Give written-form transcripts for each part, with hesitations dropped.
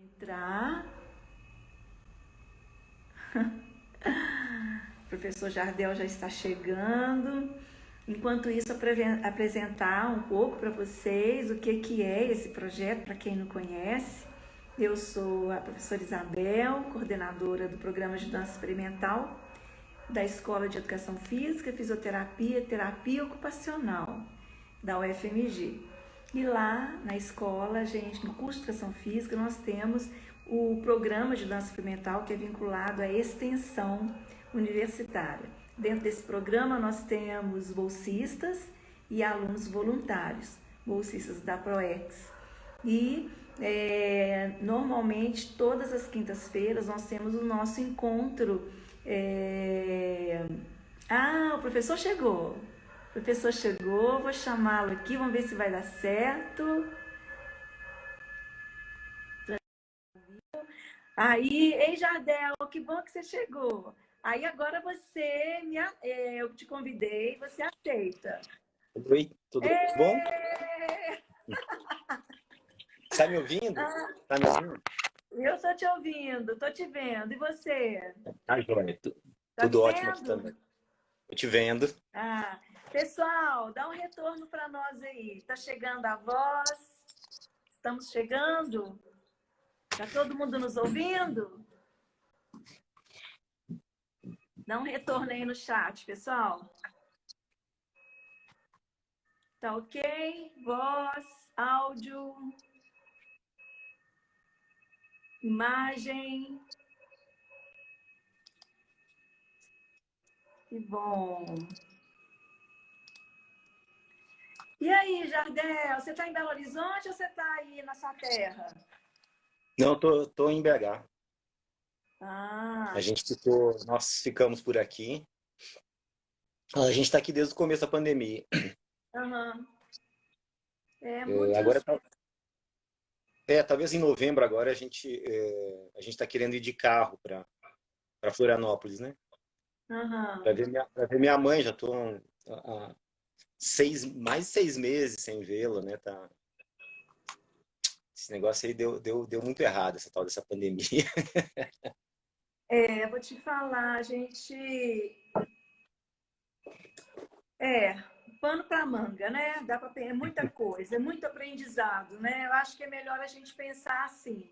Entrar. O professor Jardel já está chegando. Enquanto isso, apresentar um pouco para vocês o que é esse projeto, para quem não conhece. Eu sou a professora Isabel, coordenadora do programa de dança experimental da Escola de Educação Física, Fisioterapia e Terapia Ocupacional da UFMG. E lá na escola, no curso de Educação Física, nós temos o programa de dança experimental que é vinculado à extensão universitária. Dentro desse programa nós temos bolsistas e alunos voluntários, bolsistas da ProEx. E normalmente todas as quintas-feiras nós temos o nosso encontro. Ah, o professor chegou. O professor chegou, vou chamá-lo aqui, vamos ver se vai dar certo. Aí, ei Jardel, que bom que você chegou. Aí agora eu te convidei, você aceita. Oi, tudo bom? Está me ouvindo? Tá me ouvindo? Eu estou te ouvindo, estou te vendo. E você? Ah, joia. Tá me Tudo ótimo aqui vendo? também. Estou te vendo. Ah, pessoal, dá um retorno para nós aí. Tá chegando a voz? Estamos chegando? Tá todo mundo nos ouvindo? Dá um retorno aí no chat, pessoal. Tá ok? Voz, áudio, imagem. Que bom. E aí, Jardel, você está em Belo Horizonte ou você está aí na sua terra? Não, tô em BH. Ah. Nós ficamos por aqui. A gente está aqui desde o começo da pandemia. Uhum. Agora talvez em novembro agora a gente está querendo ir de carro para Florianópolis, né? Uhum. Para ver minha mãe, já estou há mais de 6 meses sem vê-la, né? Esse negócio aí deu muito errado, essa tal dessa pandemia. Vou te falar, gente. Pano para manga, né? É muita coisa, é muito aprendizado, né? Eu acho que é melhor a gente pensar assim.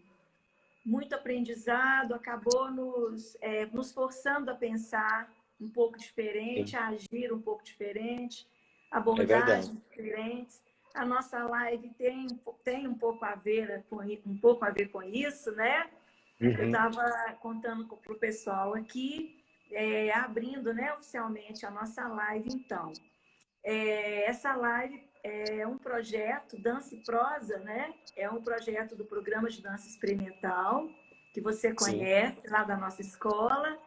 Muito aprendizado, acabou nos forçando a pensar um pouco diferente, a agir um pouco diferente, É verdade. abordagens diferentes. A nossa live tem um pouco a ver com isso, né? Eu Uhum. estava contando para o pessoal aqui, abrindo, né, oficialmente a nossa live, então. Essa live é um projeto, Dança e Prosa, né? É um projeto do Programa de Dança Experimental, que você Sim. conhece, lá da nossa escola.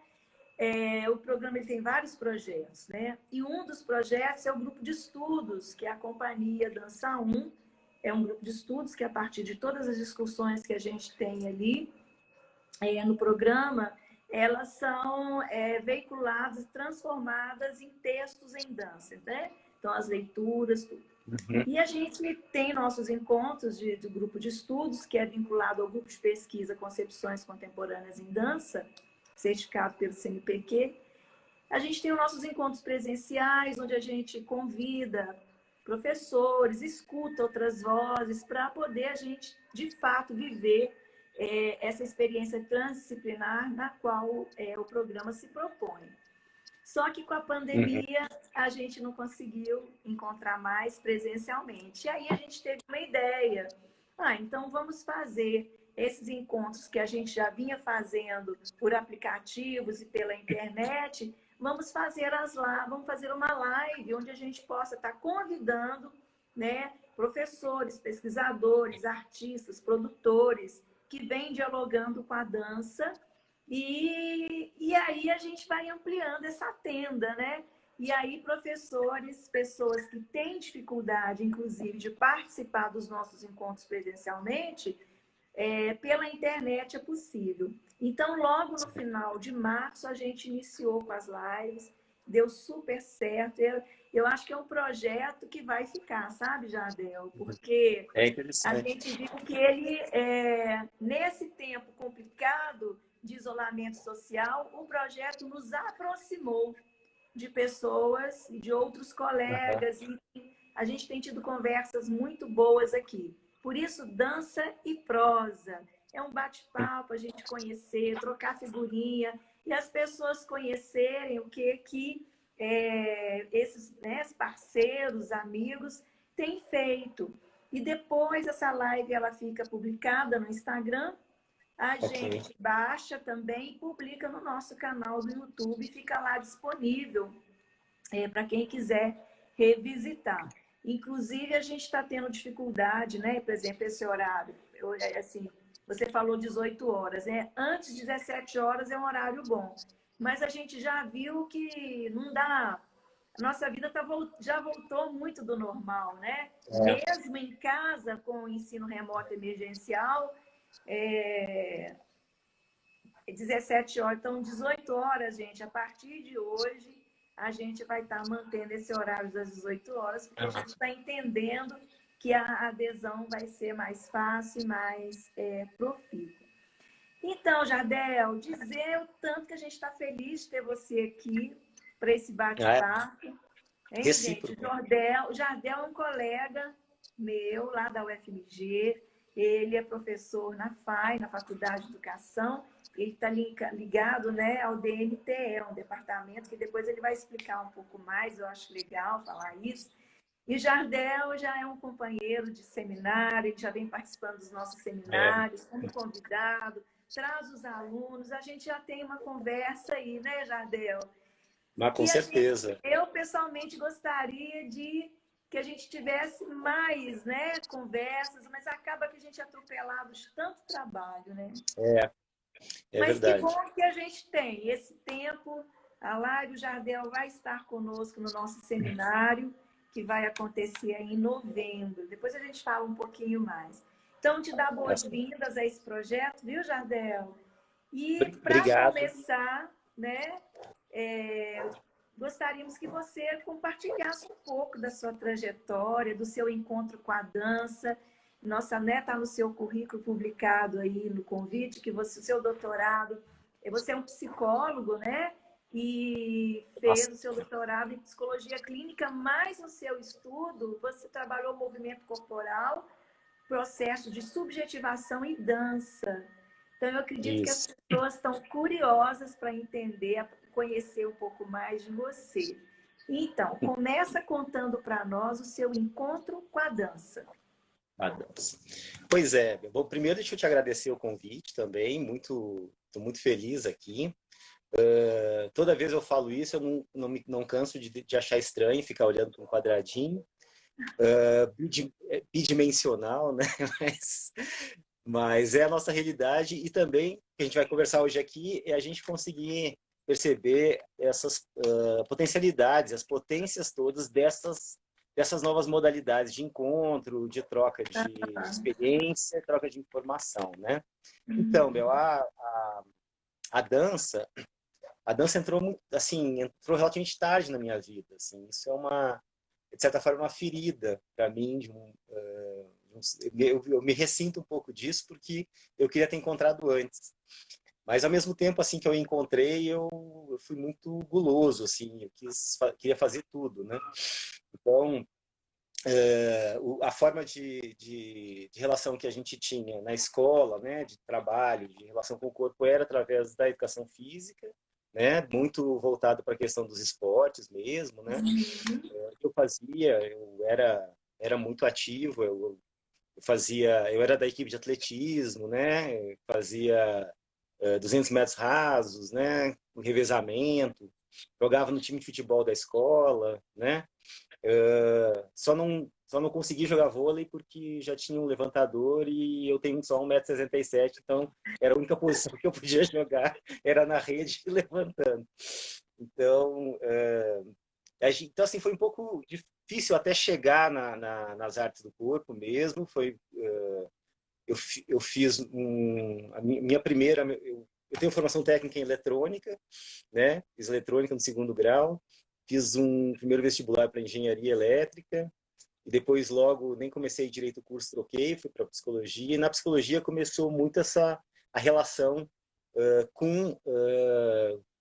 O programa ele tem vários projetos, né? E um dos projetos é o grupo de estudos, que é a Companhia Dança 1. É um grupo de estudos que, a partir de todas as discussões que a gente tem ali no programa, elas são veiculadas, transformadas em textos em dança, né? Então, as leituras, tudo. Uhum. E a gente tem nossos encontros do grupo de estudos, que é vinculado ao grupo de pesquisa Concepções Contemporâneas em Dança, certificado pelo CNPq. A gente tem os nossos encontros presenciais, onde a gente convida professores, escuta outras vozes, para poder a gente, de fato, viver essa experiência transdisciplinar na qual o programa se propõe. Só que com a pandemia a gente não conseguiu encontrar mais presencialmente. E aí a gente teve uma ideia. Então vamos fazer esses encontros que a gente já vinha fazendo por aplicativos e pela internet, vamos fazer uma live onde a gente possa estar convidando, né, professores, pesquisadores, artistas, produtores que vêm dialogando com a dança. E aí a gente vai ampliando essa tenda, né? E aí professores, pessoas que têm dificuldade, inclusive, de participar dos nossos encontros presencialmente, pela internet é possível. Então, logo no final de março, a gente iniciou com as lives. deu super certo. Eu acho que é um projeto que vai ficar, sabe, Jardel? Porque É a interessante. gente viu que ele, nesse tempo complicado de isolamento social, o projeto nos aproximou de pessoas e de outros Aham. colegas. E a gente tem tido conversas muito boas aqui. Por isso, dança e prosa. É um bate-papo, a gente conhecer, trocar figurinha e as pessoas conhecerem o que esses, né, parceiros, amigos têm feito. E depois essa live ela fica publicada no Instagram, a Ok. gente baixa também e publica no nosso canal do YouTube, fica lá disponível para quem quiser revisitar. Inclusive, a gente está tendo dificuldade, né? Por exemplo, esse horário, assim, você falou 18 horas, né? Antes de 17 horas é um horário bom, mas a gente já viu que não dá. A nossa vida já voltou muito do normal, né? É. Mesmo em casa, com o ensino remoto emergencial, é, 17 horas, então 18 horas, gente, a partir de hoje a gente vai estar mantendo esse horário das 18 horas, porque a gente está entendendo que a adesão vai ser mais fácil e mais profícua. Então, Jardel, dizer o tanto que a gente está feliz de ter você aqui para esse Ah, é bate-papo. Hein, gente? recíproco. O Jardel é um colega meu lá da UFMG. Ele é professor na FAI, na Faculdade de Educação. Ele está ligado, né, ao DNTE, um departamento que depois ele vai explicar um pouco mais. Eu acho legal falar isso. E Jardel já é um companheiro de seminário, ele já vem participando dos nossos É. seminários como convidado, traz os alunos. A gente já tem uma conversa aí, né, Jardel? Mas com Que certeza. eu pessoalmente gostaria de que a gente tivesse mais, né, conversas, mas acaba que a gente é atropelado de tanto trabalho, né? É, é Mas que bom verdade. que a gente tem esse tempo. A Lário Jardel vai estar conosco no nosso seminário, que vai acontecer em novembro. Depois a gente fala um pouquinho mais. Então, te dá Tá certo. boas-vindas a esse projeto, viu, Jardel? E para Obrigado. começar, né, gostaríamos que você compartilhasse um pouco da sua trajetória, do seu encontro com a dança. Nossa, né, está no seu currículo publicado aí no convite, que você, o seu doutorado, você é um psicólogo, né? E fez Nossa, o seu doutorado em psicologia clínica, mas no seu estudo você trabalhou o movimento corporal, processo de subjetivação e dança. Então, eu acredito que as isso. pessoas estão curiosas para entender, conhecer um pouco mais de você. Então, começa contando para nós o seu encontro com a dança. A dança. Pois é, bom, primeiro deixa eu te agradecer o convite também, estou muito feliz aqui. Toda vez eu falo isso, eu não canso de achar estranho ficar olhando para um quadradinho, bidimensional, né? Mas, mas é a nossa realidade e também, o que a gente vai conversar hoje aqui, é a gente conseguir perceber essas potencialidades, as potências todas dessas novas modalidades de encontro, de troca de experiência, troca de informação, né? Então, Bel, a dança, a dança entrou muito, assim, entrou relativamente tarde na minha vida, assim. Isso é uma, de certa forma, uma ferida para mim. Eu me ressinto um pouco disso porque eu queria ter encontrado antes. Mas ao mesmo tempo, assim que eu encontrei, eu fui muito guloso, assim, queria fazer tudo, né? Então, a forma de relação que a gente tinha na escola, né, de trabalho, de relação com o corpo, era através da educação física, né, muito voltado para a questão dos esportes mesmo, né. Eu era muito ativo, eu era da equipe de atletismo, né, fazia 200 metros rasos, né, o revezamento, jogava no time de futebol da escola, né. Só não consegui jogar vôlei porque já tinha um levantador e eu tenho só 1,67 m, então era a única posição que eu podia jogar, era na rede e levantando. Então, então assim, foi um pouco difícil até chegar nas artes do corpo mesmo. Eu fiz a minha primeira, eu tenho formação técnica em eletrônica, né? Fiz eletrônica no 2º grau, fiz um primeiro vestibular para engenharia elétrica, e depois logo nem comecei direito o curso, troquei, fui para psicologia, e na psicologia começou muito a relação com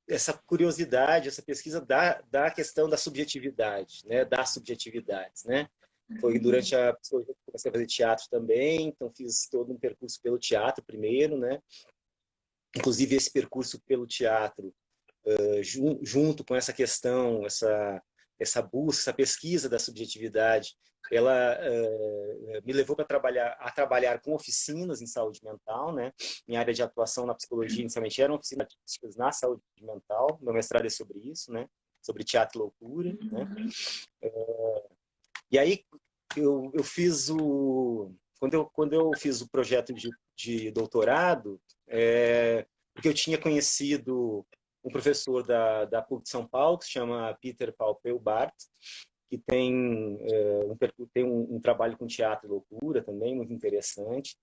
essa curiosidade, essa pesquisa da questão da subjetividade, né? Das subjetividades, né? Foi durante a psicologia que comecei a fazer teatro também, então fiz todo um percurso pelo teatro primeiro, né? Inclusive esse percurso pelo teatro, junto com essa questão, essa busca, essa pesquisa da subjetividade, ela me levou para trabalhar com oficinas em saúde mental, né? Minha área de atuação na psicologia inicialmente eram oficinas na saúde mental, meu mestrado é sobre isso, né? Sobre teatro e loucura, né? E aí eu fiz quando eu fiz o projeto de doutorado, porque eu tinha conhecido um professor da PUC de São Paulo, que se chama Peter Paupel-Bart, que tem um trabalho com teatro e loucura também, muito interessante.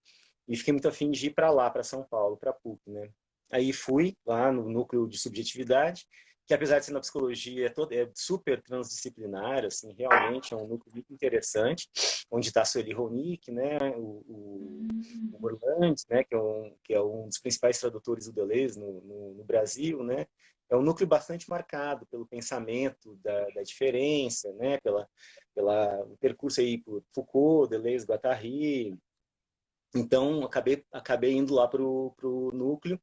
E fiquei muito afim de ir para lá, para São Paulo, para a PUC, né? Aí fui lá no núcleo de subjetividade, que apesar de ser na psicologia, é super transdisciplinar, assim, realmente é um núcleo muito interessante, onde está a Sueli Ronick, né? O Orlando, né? Que é um dos principais tradutores do Deleuze no Brasil, né? É um núcleo bastante marcado pelo pensamento da diferença, né? O percurso aí por Foucault, Deleuze, Guattari. Então, acabei indo lá para o núcleo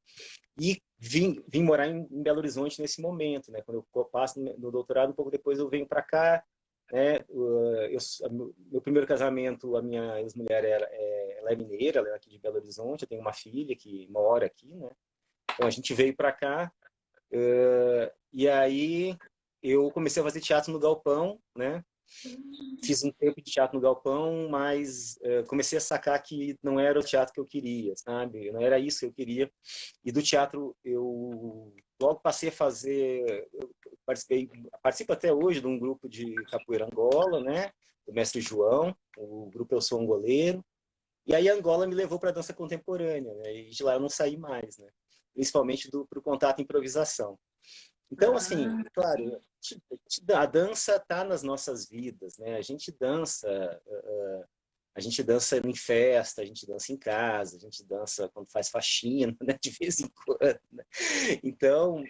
e vim morar em Belo Horizonte nesse momento, né? Quando eu passo no doutorado, um pouco depois eu venho para cá, né? Meu primeiro casamento, a minha ex-mulher ela é mineira, ela é aqui de Belo Horizonte, eu tenho uma filha que mora aqui, né? Então a gente veio para cá, e aí eu comecei a fazer teatro no Galpão, né? Fiz um tempo de teatro no Galpão, mas comecei a sacar que não era o teatro que eu queria, sabe? Não era isso que eu queria. E do teatro eu logo passei a fazer, participo até hoje de um grupo de capoeira Angola, né? Do mestre João, o grupo Eu Sou um Goleiro. E aí Angola me levou para a dança contemporânea, né? E de lá eu não saí mais, né? Principalmente para o contato e improvisação. Então, assim, claro, a dança está nas nossas vidas, né? A gente dança em festa, a gente dança em casa, a gente dança quando faz faxina, né? De vez em quando, né? Então,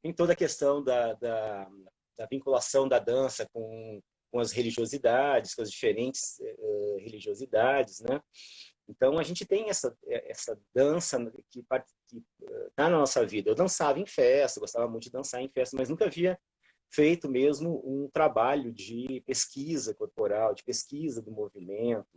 tem toda a questão da vinculação da dança com as religiosidades, com as diferentes religiosidades, né? Então, a gente tem essa dança que está na nossa vida. Eu dançava em festa, gostava muito de dançar em festa, mas nunca havia feito mesmo um trabalho de pesquisa corporal, de pesquisa do movimento,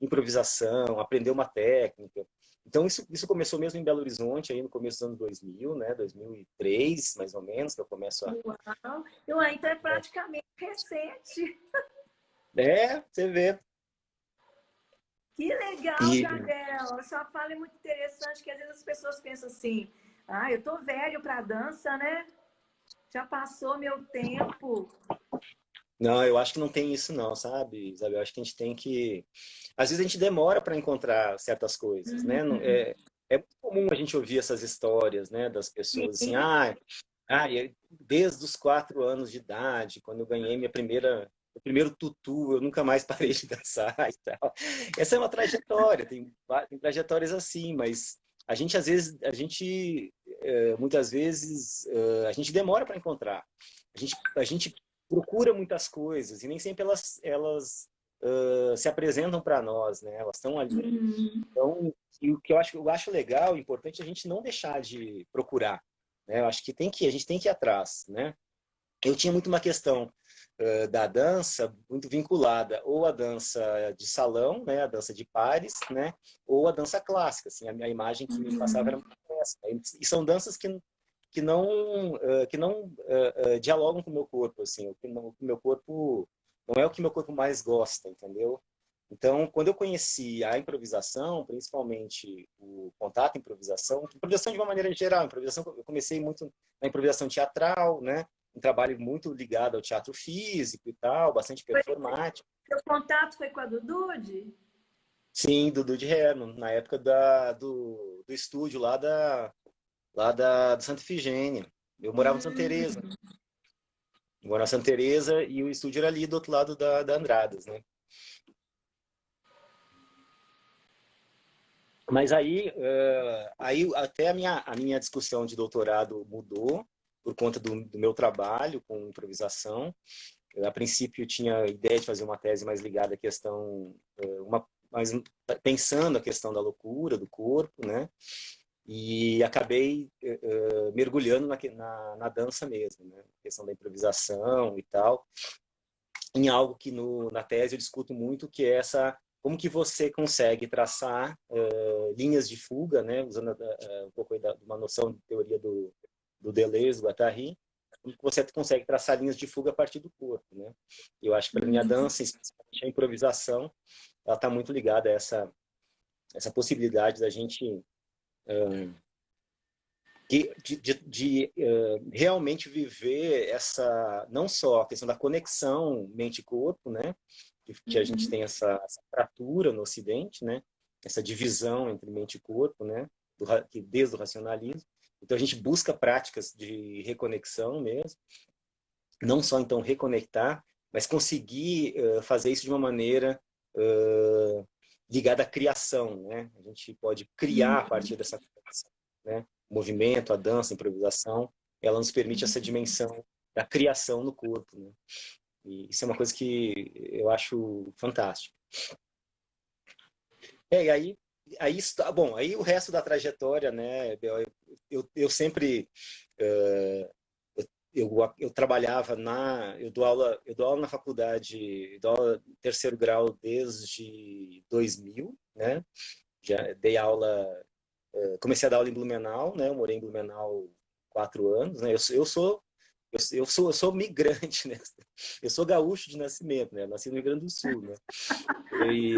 improvisação, aprender uma técnica. Então, isso começou mesmo em Belo Horizonte, aí no começo dos anos 2000, né? 2003, mais ou menos, que eu começo a... Uau! Então é praticamente recente. Você vê. Que legal, Jardel. A sua fala é muito interessante, que às vezes as pessoas pensam assim, eu tô velho para dança, né? Já passou meu tempo. Não, eu acho que não tem isso não, sabe, Isabel? Eu acho que a gente tem que... Às vezes a gente demora para encontrar certas coisas, né? É muito comum a gente ouvir essas histórias, né? Das pessoas assim, desde os 4 anos de idade, quando eu ganhei meu primeiro tutu, eu nunca mais parei de dançar e tal. Essa é uma trajetória, tem trajetórias assim, mas muitas vezes, a gente demora para encontrar. A gente procura muitas coisas e nem sempre elas se apresentam para nós, né? Elas estão ali. Então, e o que eu acho legal, importante, é a gente não deixar de procurar, né? Eu acho que a gente tem que ir atrás, né? Eu tinha muito uma questão da dança muito vinculada ou à dança de salão, né, a dança de pares, né, ou a dança clássica, assim, a imagem que me passava era muito essa. E são danças que não dialogam com o meu corpo, assim, o meu corpo não é o que meu corpo mais gosta, entendeu? Então, quando eu conheci a improvisação, principalmente o contato improvisação de uma maneira geral, improvisação, eu comecei muito na improvisação teatral, né? Um trabalho muito ligado ao teatro físico e tal, bastante performático. Seu contato foi com a Dudude? Sim, Dudu de Herno, na época do estúdio lá lá da Santa Efigênia. Eu morava em Santa Teresa. Eu morava em Santa Teresa e o estúdio era ali do outro lado da Andradas, né? Mas aí até a minha discussão de doutorado mudou por conta do meu trabalho com improvisação. A princípio, eu tinha a ideia de fazer uma tese mais ligada à questão, mais pensando a questão da loucura, do corpo, né? E acabei mergulhando na dança mesmo, né? A questão da improvisação e tal, em algo que na tese eu discuto muito, que é como que você consegue traçar linhas de fuga, né? Usando um pouco aí de uma noção de teoria do Deleuze, do Guattari, como que você consegue traçar linhas de fuga a partir do corpo, né? Eu acho que para mim a dança, especialmente a improvisação, ela está muito ligada a essa possibilidade da gente de realmente viver não só a questão da conexão mente-corpo, né? Que a gente tem essa fratura no Ocidente, né? Essa divisão entre mente e corpo, né? Desde o racionalismo. Então a gente busca práticas de reconexão mesmo, não só então reconectar, mas conseguir fazer isso de uma maneira ligada à criação, né? A gente pode criar a partir dessa criação, né? O movimento, a dança, a improvisação, ela nos permite essa dimensão da criação no corpo, né? E isso é uma coisa que eu acho fantástico. E aí está bom. Aí o resto da trajetória, né? Eu sempre eu trabalhava eu dou aula na faculdade, eu dou aula terceiro grau desde 2000, né? Já dei aula, comecei a dar aula em Blumenau, né? Eu morei em Blumenau 4 anos, né? Eu sou migrante, né? Eu sou gaúcho de nascimento, né? Eu nasci no Rio Grande do Sul, né? E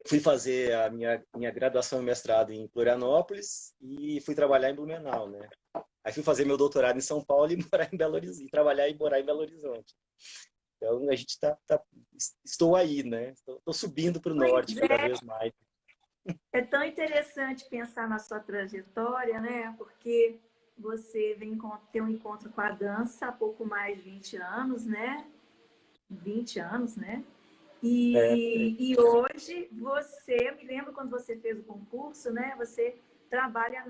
fui fazer a minha graduação e mestrado em Florianópolis e fui trabalhar em Blumenau, né? Aí fui fazer meu doutorado em São Paulo e morar em Belo Horizonte, trabalhar e morar em Belo Horizonte. Então a gente estou aí, né? Estou subindo para o norte cada vez mais. É tão interessante pensar na sua trajetória, né? Porque você vem ter um encontro com a dança há pouco mais de 20 anos, né? 20 anos, né? E hoje você, eu me lembro quando você fez o concurso, né? Você trabalha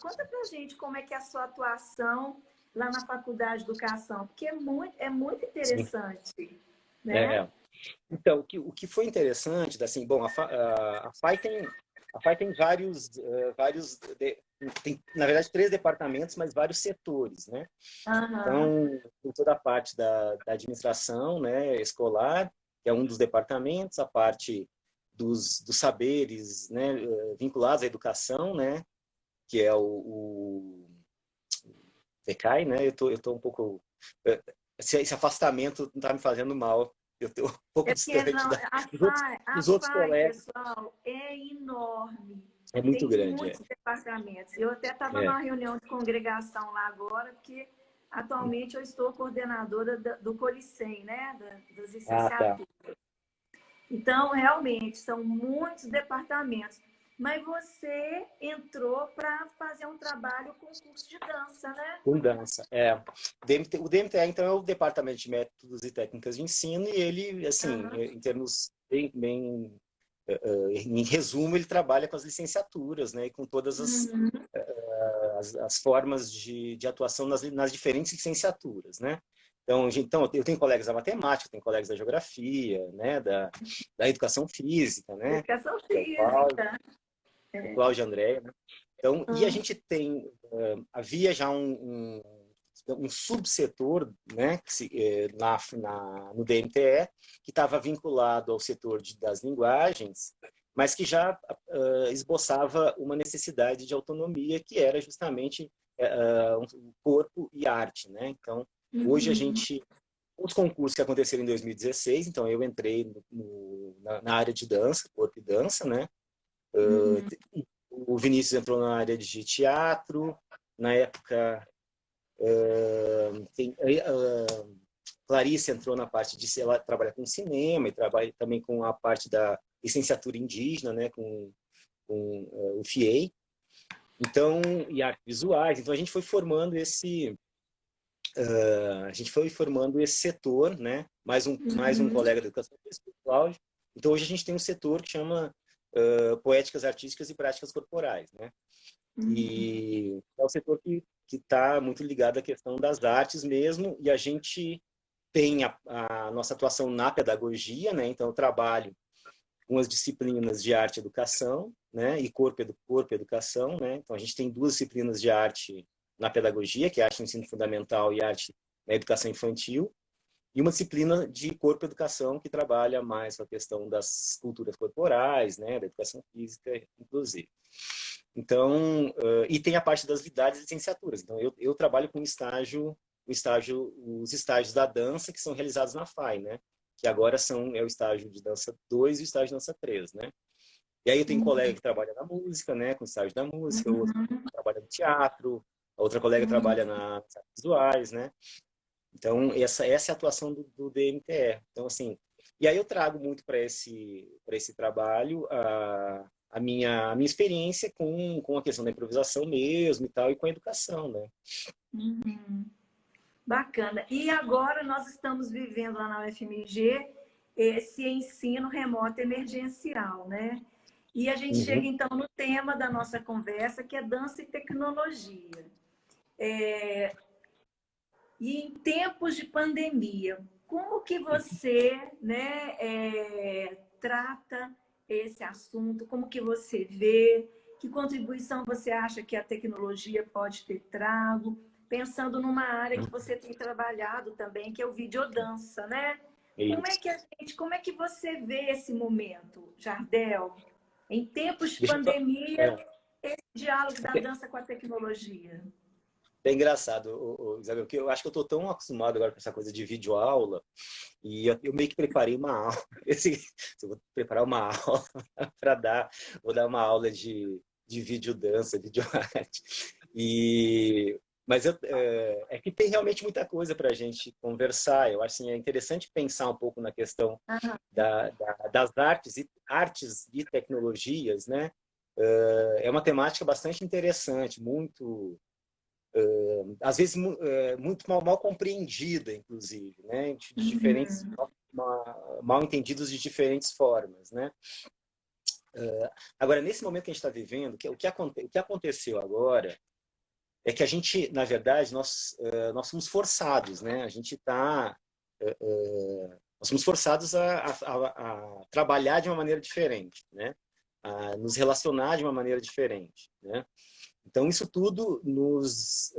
Conta pra gente como é que é a sua atuação lá na Faculdade de Educação, porque é muito interessante, né? Então, o que foi interessante, assim, bom, a FAI tem tem, na verdade, 3 departamentos, mas vários setores, né? Uhum. Então, tem toda a parte da administração, né, escolar, que é um dos departamentos, a parte dos saberes, né, vinculados à educação, né, que é o FECAI, né? Eu tô um pouco esse afastamento está me fazendo mal. Eu estou um pouco É porque distante não, a dos outros FAI, colegas. pessoal, é enorme. É muito Tem grande, muitos departamentos. Eu até estava é. numa reunião de congregação lá agora, porque atualmente eu estou coordenadora do Colicem, né? Das Ah, tá. licenciaturas. Então, realmente, são muitos departamentos. Mas você entrou para fazer um trabalho com curso de dança, né? Com dança. O DMTA, então, é o Departamento de Métodos e Técnicas de Ensino, e ele, assim, Uhum. em termos em resumo, ele trabalha com as licenciaturas, né, e com todas Uhum. as formas de atuação nas diferentes licenciaturas, né? Então, eu tenho colegas da matemática, tenho colegas da geografia, né, da educação física, né, Educação que é física. o Cláudio André, né? Então, e a Uhum. gente havia já um subsetor, né, no DMTE, que estava vinculado ao setor das linguagens, mas que já esboçava uma necessidade de autonomia, que era justamente corpo e arte, né? Então, hoje Uhum. os concursos que aconteceram em 2016, então eu entrei na área de dança, corpo e dança, né? Uhum. O Vinícius entrou na área de teatro, na época Clarice entrou na parte de ela trabalha com cinema e trabalha também com a parte da licenciatura indígena, né, com o FIEI. Então, e artes visuais. Então, a gente foi formando esse setor, né? Mais um colega da educação física, o Cláudio. Então, hoje a gente tem um setor que chama Poéticas Artísticas e Práticas Corporais, né? E é um setor que está muito ligado à questão das artes mesmo, e a gente tem a nossa atuação na pedagogia, né? Então, eu trabalho com as disciplinas de arte e educação, né? E corpo e educação, né? Então, a gente tem duas disciplinas de arte na pedagogia, que é arte no ensino fundamental e arte na educação infantil, e uma disciplina de corpo e educação que trabalha mais com a questão das culturas corporais, né? Da educação física, inclusive. Então, e tem a parte das lidades e licenciaturas. Então, eu trabalho com os estágios da dança que são realizados na FAI, né? Que agora é o estágio de dança 2 e o estágio de dança 3, né? E aí eu tenho um colega que trabalha na música, né? Com o estágio da música, outro trabalha no teatro, a outra colega trabalha nas artes visuais, né? Então, essa é a atuação do DMTE. Então, assim, e aí eu trago muito para esse trabalho a minha experiência com a questão da improvisação mesmo e tal, e com a educação, né? Bacana. E agora nós estamos vivendo lá na UFMG esse ensino remoto emergencial, né? E a gente chega então no tema da nossa conversa, que é dança e tecnologia. E em tempos de pandemia, como que você, né, trata esse assunto? Como que você vê? Que contribuição você acha que a tecnologia pode ter trago? Pensando numa área que você tem trabalhado também, que é o videodança, né? Como é que você vê esse momento, Jardel? Em tempos de Deixa eu falar. pandemia, esse diálogo da dança com a tecnologia. É engraçado, Isabel, porque eu acho que eu estou tão acostumado agora com essa coisa de videoaula, e eu meio que preparei uma aula. Eu vou preparar uma aula vou dar uma aula de videodança, videoarte. Mas é que tem realmente muita coisa para a gente conversar. Eu acho assim, é interessante pensar um pouco na questão das artes e tecnologias, né? É uma temática bastante interessante, às vezes muito mal compreendida, inclusive, né? De diferentes mal entendidos de diferentes formas, né? Agora, nesse momento que a gente está vivendo, o que aconteceu agora é que a gente, na verdade, nós somos forçados, né? Nós somos forçados a trabalhar de uma maneira diferente, né? A nos relacionar de uma maneira diferente, né? Então, isso tudo nos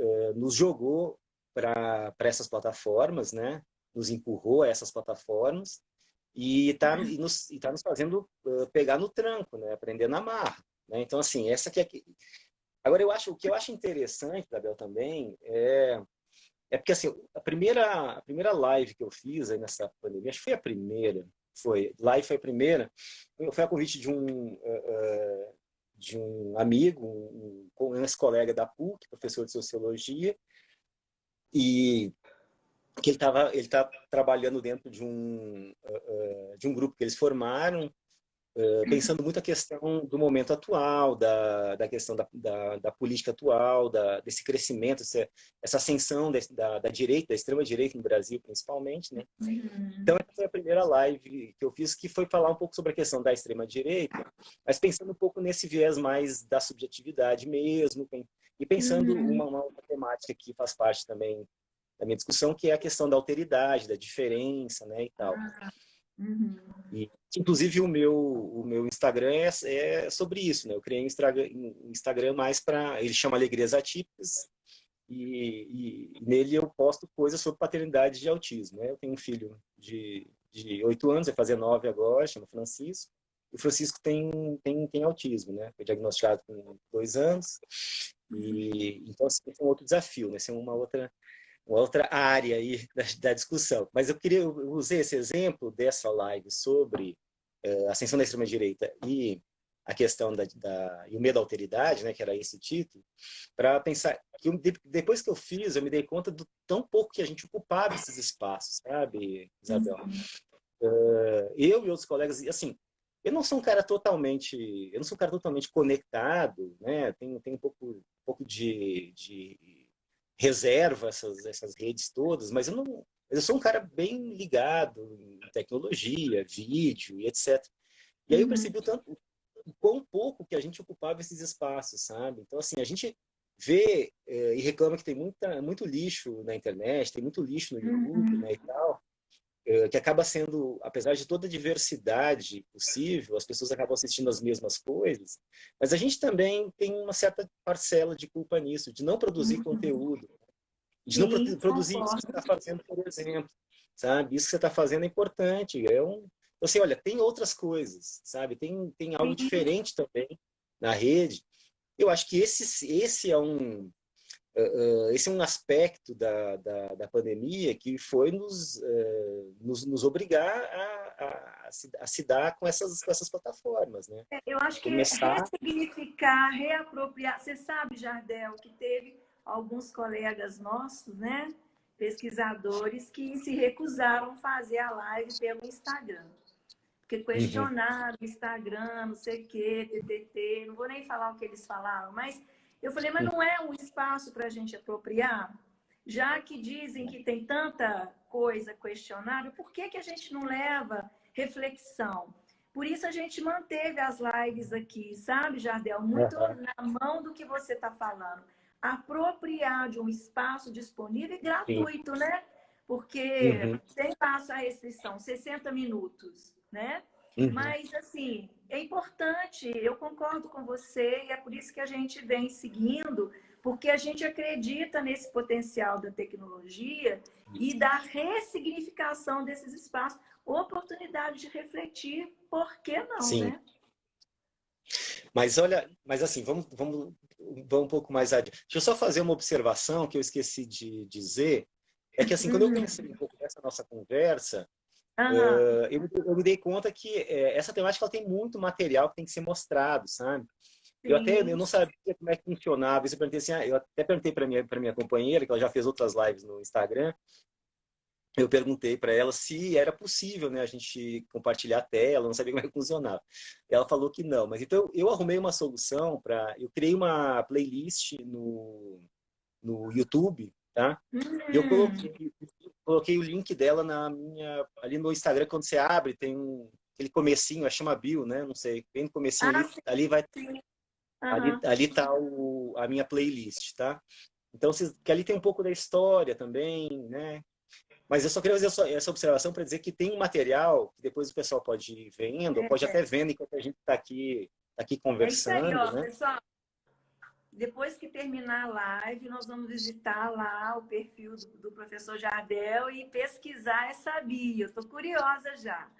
jogou para essas plataformas, né? Nos empurrou a essas plataformas e está nos fazendo pegar no tranco, né? Aprender na marra, né? Então, assim, essa aqui é... Agora, o que eu acho interessante, Gabriel, também, é porque, assim, a primeira live que eu fiz aí nessa pandemia, acho que foi a primeira, live foi a primeira, foi a convite de um amigo, um ex-colega da PUC, professor de Sociologia, e que ele tá trabalhando dentro de um grupo que eles formaram, pensando muito a questão do momento atual, da questão da política atual, desse crescimento, essa ascensão da direita, da extrema-direita no Brasil, principalmente, né? Então, essa foi a primeira live que eu fiz, que foi falar um pouco sobre a questão da extrema-direita, mas pensando um pouco nesse viés mais da subjetividade mesmo, e pensando uma temática que faz parte também da minha discussão, que é a questão da alteridade, da diferença, né, e tal. E, inclusive, o meu Instagram é sobre isso, né? Eu criei um Instagram mais para... Ele chama Alegrias Atípicas, e nele eu posto coisas sobre paternidade de autismo, né? Eu tenho um filho de 8 anos, vai fazer 9 agora, chama Francisco. O Francisco tem autismo, né? Foi diagnosticado com 2 anos. Então, assim, esse é um outro desafio, né? Essa é uma outra área aí da discussão. Mas eu usei esse exemplo dessa live sobre a ascensão da extrema-direita e a questão e o medo da alteridade, né, que era esse título, para pensar que depois que eu fiz, eu me dei conta do tão pouco que a gente ocupava esses espaços, sabe, Isabel? Eu e outros colegas, assim, eu não sou um cara totalmente, eu não sou um cara totalmente conectado, né? Tenho um pouco de reserva essas redes todas, mas eu sou um cara bem ligado em tecnologia, vídeo e etc. E aí eu Uhum. percebi o quão pouco que a gente ocupava esses espaços, sabe? Então, assim, a gente vê e reclama que tem muito lixo na internet, tem muito lixo no YouTube, Uhum. né, e tal, que acaba sendo, apesar de toda a diversidade possível, as pessoas acabam assistindo as mesmas coisas, mas a gente também tem uma certa parcela de culpa nisso, de não produzir Uhum. conteúdo, de não Sim, produzir isso que você concordo. está fazendo, por exemplo, sabe? Isso que você está fazendo é importante. Assim, olha, tem outras coisas, sabe? Tem algo Sim, diferente também na rede. Eu acho que esse é um aspecto da pandemia que foi nos obrigar a se dar com essas plataformas, né? eu acho que Começar. ressignificar, reapropriar. Você sabe, Jardel, que teve alguns colegas nossos, né, pesquisadores, que se recusaram a fazer a live pelo Instagram. Porque Uhum, questionaram o Instagram, não sei o quê, TTT, não vou nem falar o que eles falaram, mas eu falei, mas não é um espaço para a gente apropriar? Já que dizem que tem tanta coisa questionável, por que, que a gente não leva reflexão? Por isso a gente manteve as lives aqui, sabe, Jardel? Muito uhum, na mão do que você está falando. Apropriar de um espaço disponível e sim, gratuito, né? Porque uhum, tem passa a restrição, 60 minutos, né? uhum, Mas, assim, é importante, eu concordo com você, e é por isso que a gente vem seguindo, porque a gente acredita nesse potencial da tecnologia e da ressignificação desses espaços, oportunidade de refletir, por que não, sim. né? Mas olha, mas assim, vamos um pouco mais adiante. Deixa eu só fazer uma observação que eu esqueci de dizer. É que assim, quando eu pensei um pouco nessa nossa conversa, Aham, eu me dei conta que essa temática ela tem muito material que tem que ser mostrado, sabe? Eu sim. não sabia como é que funcionava. Isso eu perguntei assim, eu até perguntei para minha companheira, que ela já fez outras lives no Instagram. Eu perguntei para ela se era possível, né, a gente compartilhar a tela, não sabia como é que funcionava. Ela falou que não, mas então eu arrumei uma solução eu criei uma playlist no YouTube, tá? E eu Hum, coloquei o link dela ali no Instagram, quando você abre, tem aquele comecinho, chama bio, né? Não sei, bem no comecinho ah, ali vai, sim, aham. ali tá a minha playlist, tá? Então, que ali tem um pouco da história também, né? Mas eu só queria fazer essa observação para dizer que tem um material que depois o pessoal pode ir vendo, ou pode até vendo enquanto a gente tá aqui É isso aí, conversando, ó, né? pessoal. Depois que terminar a live, nós vamos visitar lá o perfil do professor Jardel e pesquisar essa bio. Estou curiosa já.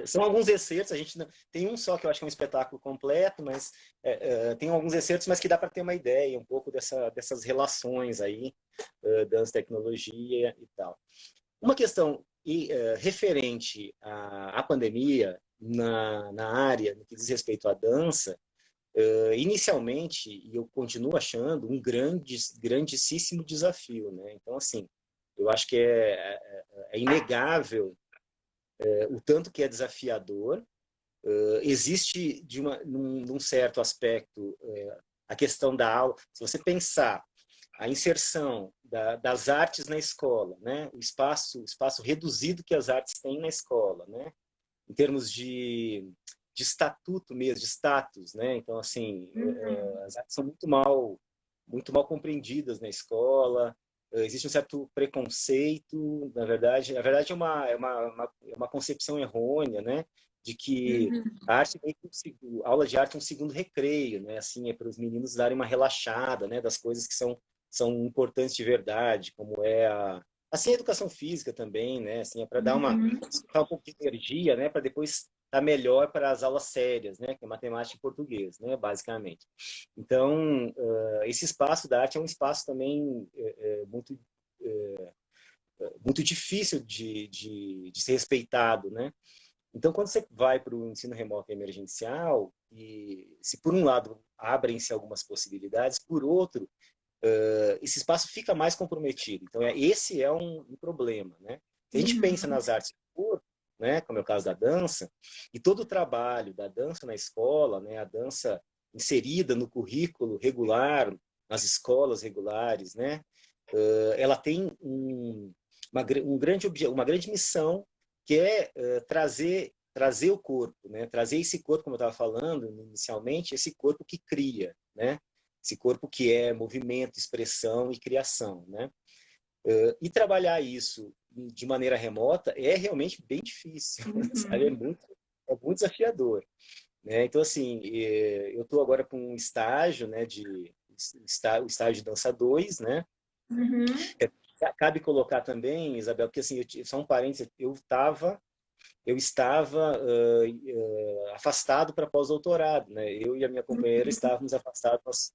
São alguns excertos, a gente tem um só que eu acho que é um espetáculo completo, mas tem alguns excertos, mas que dá para ter uma ideia um pouco dessas relações aí, dança, tecnologia e tal. Uma questão referente à pandemia na área, no que diz respeito à dança, inicialmente, e eu continuo achando, grandíssimo desafio, né? Então, assim, eu acho que é inegável o tanto que é desafiador. Existe, num certo aspecto, a questão da aula. Se você pensar a inserção das artes na escola, né? O espaço reduzido que as artes têm na escola, né? Em termos de estatuto mesmo, de status, né? Então, assim, Uhum. as artes são muito mal compreendidas na escola. Existe um certo preconceito, na verdade é uma concepção errônea, né? De que Uhum. a arte a aula de arte é um segundo recreio, né? Assim, é para os meninos darem uma relaxada, né? Das coisas que são importantes de verdade, como é assim, a educação física também, né? Assim, é para Uhum. descontar um pouco de energia, né? Para depois estar melhor para as aulas sérias, né? Que é matemática e português, né? Basicamente. Então, esse espaço da arte é um espaço também muito difícil de ser respeitado, né? Então, quando você vai para o ensino remoto emergencial, e se por um lado abrem-se algumas possibilidades, por outro, esse espaço fica mais comprometido. Então, esse é um problema, né? Se a gente pensa Uhum. nas artes do corpo, né, como é o caso da dança, e todo o trabalho da dança na escola, né, a dança inserida no currículo regular, nas escolas regulares, né, ela tem uma grande missão, que é trazer o corpo, né? Trazer esse corpo, como eu estava falando inicialmente, esse corpo que cria, né? Esse corpo que é movimento, expressão e criação, né? E trabalhar isso de maneira remota é realmente bem difícil, sabe? É muito desafiador, né? Então, assim, eu estou agora com um estágio, né, o estágio de dança 2, né? Uhum. Cabe colocar também, Isabel, porque assim, só um parênteses, eu estava afastado para pós-doutorado, né? Eu e a minha companheira estávamos afastados, nós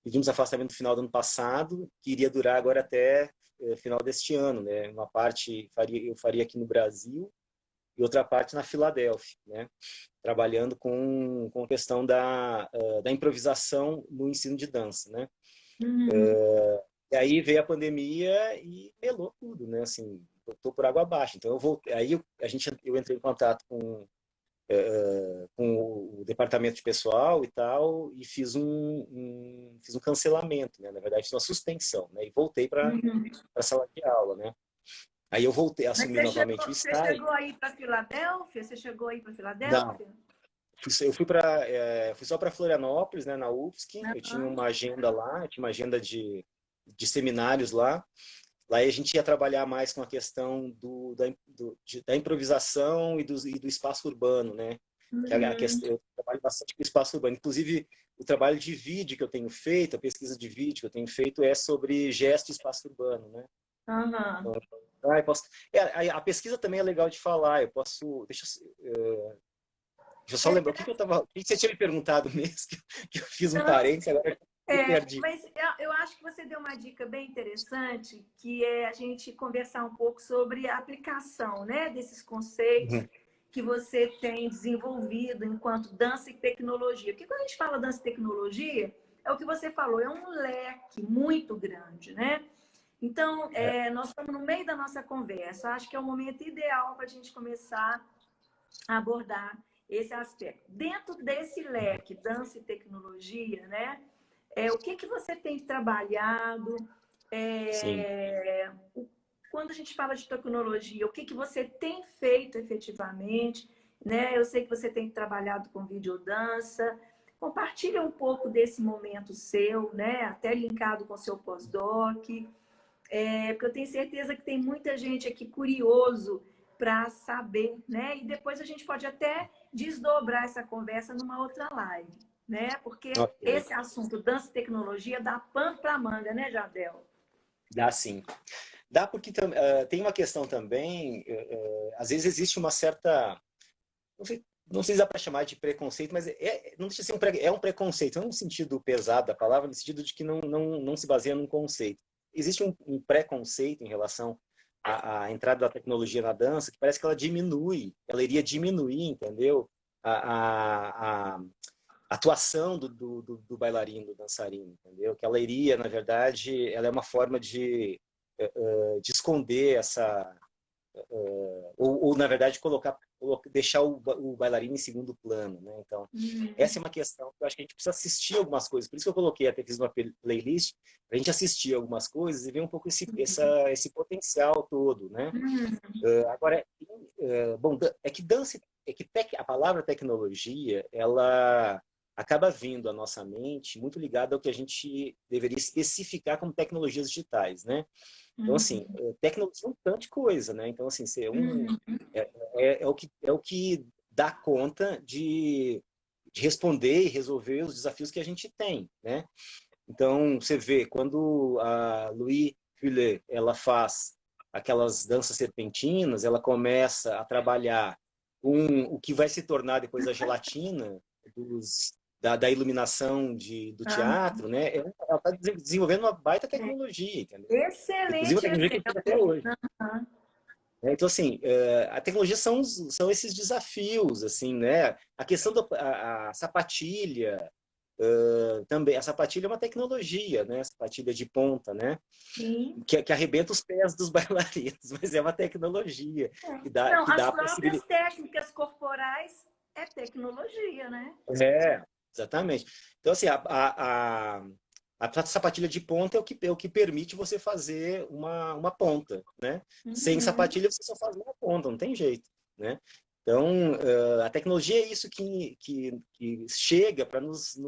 pedimos afastamento no final do ano passado, que iria durar agora até final deste ano, né? Uma parte eu faria aqui no Brasil e outra parte na Filadélfia, né? Trabalhando com a questão da improvisação no ensino de dança, né? Uhum. E aí veio a pandemia e melou tudo, né? Assim, eu tô por água abaixo. Então eu voltei, eu entrei em contato com o departamento de pessoal e tal e fiz um cancelamento, né? Na verdade, fiz uma suspensão, né? E voltei para Uhum. a sala de aula, né? Aí eu voltei, Mas assumi novamente o você estágio. chegou aí para Filadélfia? Você chegou aí para Não, Filadélfia? fui só para Florianópolis, né? Na UFSC. Eu tinha Aham. uma agenda lá, eu tinha uma agenda de seminários lá. Lá a gente ia trabalhar mais com a questão da improvisação e do espaço urbano, né? A Uhum. questão, eu trabalho bastante com o espaço urbano. Inclusive, o trabalho de vídeo que eu tenho feito, a pesquisa de vídeo que eu tenho feito é sobre gesto e espaço urbano, né? Aham. Eu posso, a pesquisa também é legal de falar. Eu posso... Deixa eu só lembrar. O que você tinha me perguntado mesmo? Que eu fiz um Não, parênteses, agora eu perdi. mas eu acho que você deu uma dica bem interessante, que é a gente conversar um pouco sobre a aplicação, né, desses conceitos Uhum. que você tem desenvolvido enquanto dança e tecnologia. Porque quando a gente fala dança e tecnologia, é o que você falou, é um leque muito grande, né? Então, É, nós estamos no meio da nossa conversa. Acho que é o momento ideal para a gente começar a abordar esse aspecto. Dentro desse leque, dança e tecnologia, né? O que que você tem trabalhado? sim. É, quando a gente fala de tecnologia, o que que você tem feito efetivamente? Né? Eu sei que você tem trabalhado com videodança. Compartilha um pouco desse momento seu, né? Até linkado com o seu pós-doc. Porque eu tenho certeza que tem muita gente aqui curioso para saber, né? E depois a gente pode até desdobrar essa conversa numa outra live, né? Porque Ok. esse assunto dança e tecnologia dá pano para manga, né, Jadel? Dá sim. Dá porque tem uma questão também, às vezes existe uma certa, não sei se dá para chamar de preconceito, mas não deixa de ser é um preconceito, não no sentido pesado da palavra, no sentido de que não se baseia num conceito. Existe um preconceito em relação à entrada da tecnologia na dança, que parece que ela iria diminuir, entendeu? A atuação do bailarino, do dançarino, entendeu? Que ela iria, na verdade, ela é uma forma de esconder ou na verdade, deixar o bailarino em segundo plano, né? Então, essa é uma questão que eu acho que a gente precisa assistir algumas coisas. Por isso que eu coloquei, até fiz uma playlist, para a gente assistir algumas coisas e ver um pouco esse potencial todo, né? Agora, bom, é que dança, a palavra tecnologia, ela acaba vindo à nossa mente muito ligada ao que a gente deveria especificar como tecnologias digitais, né? Então, assim, tecnologia é um tanto de coisa, né? Então, assim, é o que dá conta de responder e resolver os desafios que a gente tem, né? Então, você vê, quando a Louise Fuller, ela faz aquelas danças serpentinas, ela começa a trabalhar com o que vai se tornar depois a gelatina da iluminação do Ah, teatro, né? Ela está desenvolvendo uma baita tecnologia, entendeu? Inclusive a excelente tecnologia que a gente tem até exemplo. hoje. Então, assim, a tecnologia são esses desafios, assim, né? A questão da a sapatilha, também, a sapatilha é uma tecnologia, né? A sapatilha de ponta, né? Sim. Que arrebenta os pés dos bailarinos, mas é uma tecnologia Não, que as dá a próprias possibilidade. técnicas corporais é tecnologia, né? Exatamente. Então, assim, a sapatilha de ponta é o que permite você fazer uma ponta, né? Sem Uhum. sapatilha, você só faz uma ponta, não tem jeito, né? Então, a tecnologia é isso que chega para nos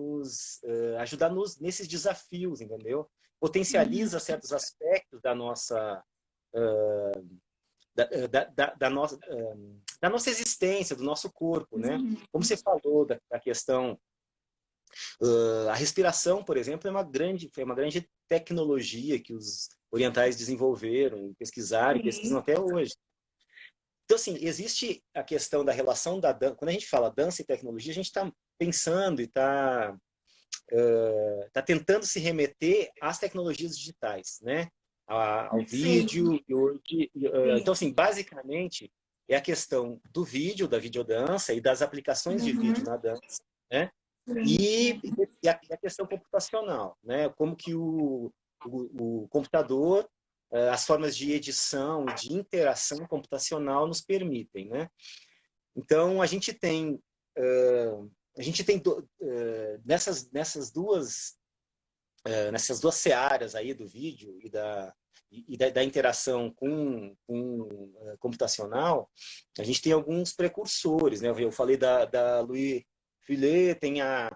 ajudar nesses desafios, entendeu? Uhum. Potencializa certos aspectos da nossa, da nossa, da nossa existência, do nosso corpo, né? Uhum. Como você falou da questão, a respiração, por exemplo, foi uma grande tecnologia que os orientais desenvolveram, pesquisaram e pesquisam Sim. até hoje. Então, assim, existe a questão da relação da dança. Quando a gente fala dança e tecnologia, a gente está pensando e tá tentando se remeter às tecnologias digitais, né? Ao Sim, vídeo. Então, sim. assim, basicamente, é a questão do vídeo, da videodança e das aplicações de vídeo Uhum. na dança, né? Sim. E a questão computacional, né? Como que o computador, as formas de edição e de interação computacional nos permitem, né? Então, nessas duas searas aí do vídeo da interação com computacional, a gente tem alguns precursores, né? Eu falei da Louis Fillet, tem a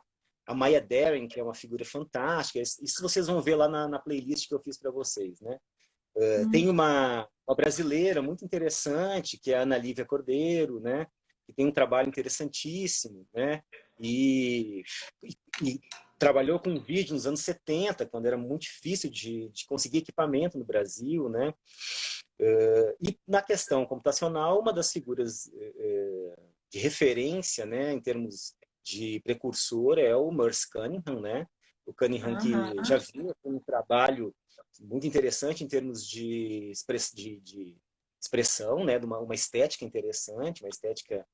Maya Deren, que é uma figura fantástica. Isso vocês vão ver lá na playlist que eu fiz para vocês, né? Uhum. Tem uma brasileira muito interessante, que é a Ana Lívia Cordeiro, né? Que tem um trabalho interessantíssimo, né? E trabalhou com vídeo nos anos 70, quando era muito difícil de conseguir equipamento no Brasil, né? E na questão computacional, uma das figuras de referência, né, em termos de precursor, é o Merce Cunningham, né? O Cunningham que já Aham. vinha com um trabalho muito interessante em termos de expressão, né? De uma estética interessante, uma estética